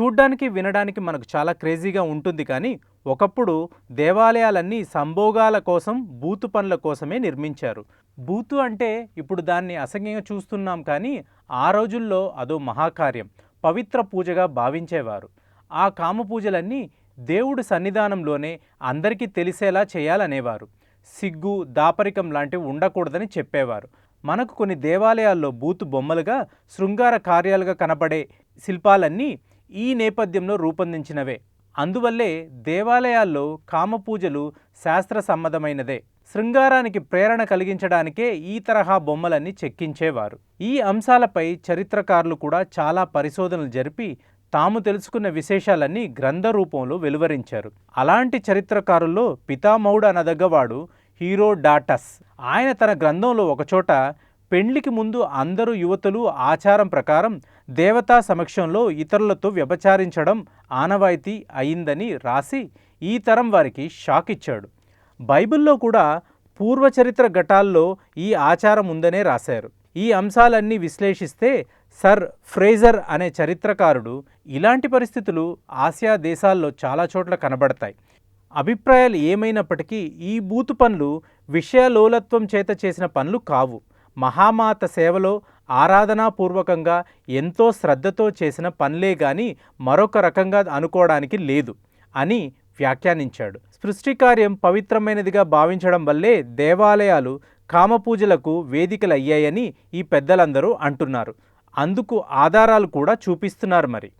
చూడ్డానికి, వినడానికి మనకు చాలా క్రేజీగా ఉంటుంది కానీ, ఒకప్పుడు దేవాలయాలన్నీ సంభోగాల కోసం, బూతు పనుల కోసమే నిర్మించారు. బూతు అంటే ఇప్పుడు దాన్ని అసహ్యంగా చూస్తున్నాం కానీ, ఆ రోజుల్లో అదో మహాకార్యం. పవిత్ర పూజగా భావించేవారు. ఆ కామ పూజలన్నీ దేవుడి సన్నిధానంలోనే అందరికీ తెలిసేలా చేయాలనేవారు. సిగ్గు, దాపరికం లాంటివి ఉండకూడదని చెప్పేవారు. మనకు కొన్ని దేవాలయాల్లో బూతు బొమ్మలుగా, శృంగార కార్యాలుగా కనపడే శిల్పాలన్నీ ఈ నేపథ్యంలో రూపొందించినవే. అందువల్లే దేవాలయాల్లో కామపూజలు శాస్త్ర సమ్మతమైనదే. శృంగారానికి ప్రేరణ కలిగించడానికే ఈ తరహా బొమ్మలన్నీ చెక్కించేవారు. ఈ అంశాలపై చరిత్రకారులు కూడా చాలా పరిశోధనలు జరిపి తాము తెలుసుకున్న విశేషాలన్నీ గ్రంథ రూపంలో వెలువరించారు. అలాంటి చరిత్రకారుల్లో పితామహుడు అనదగ్గవాడు హీరోడాటస్. ఆయన తన గ్రంథంలో ఒకచోట పెండ్లికి ముందు అందరూ యువతులు ఆచారం ప్రకారం దేవతా సమక్షంలో ఇతరులతో వ్యభిచారించడం ఆనవాయితీ అయిందని రాసి ఈ తరం వారికి షాక్ ఇచ్చాడు. బైబిల్లో కూడా పూర్వచరిత్ర ఘటాల్లో ఈ ఆచారం ఉందనే రాశారు. ఈ అంశాలన్నీ విశ్లేషిస్తే సర్ ఫ్రేజర్ అనే చరిత్రకారుడు ఇలాంటి పరిస్థితులు ఆసియా దేశాల్లో చాలా చోట్ల కనబడతాయి. అభిప్రాయాలు ఏమైనప్పటికీ ఈ బూతు పనులు విషయలోలత్వం చేత చేసిన పనులు కావు. మహామాత సేవలో ఆరాధనాపూర్వకంగా ఎంతో శ్రద్ధతో చేసిన పనులే గాని మరొక రకంగా అనుకోవడానికి లేదు అని వ్యాఖ్యానించాడు. సృష్టికార్యం పవిత్రమైనదిగా భావించడం వల్లే దేవాలయాలు కామపూజలకు వేదికలయ్యాయని ఈ పెద్దలందరూ అంటున్నారు. అందుకు ఆధారాలు కూడా చూపిస్తున్నారు మరి.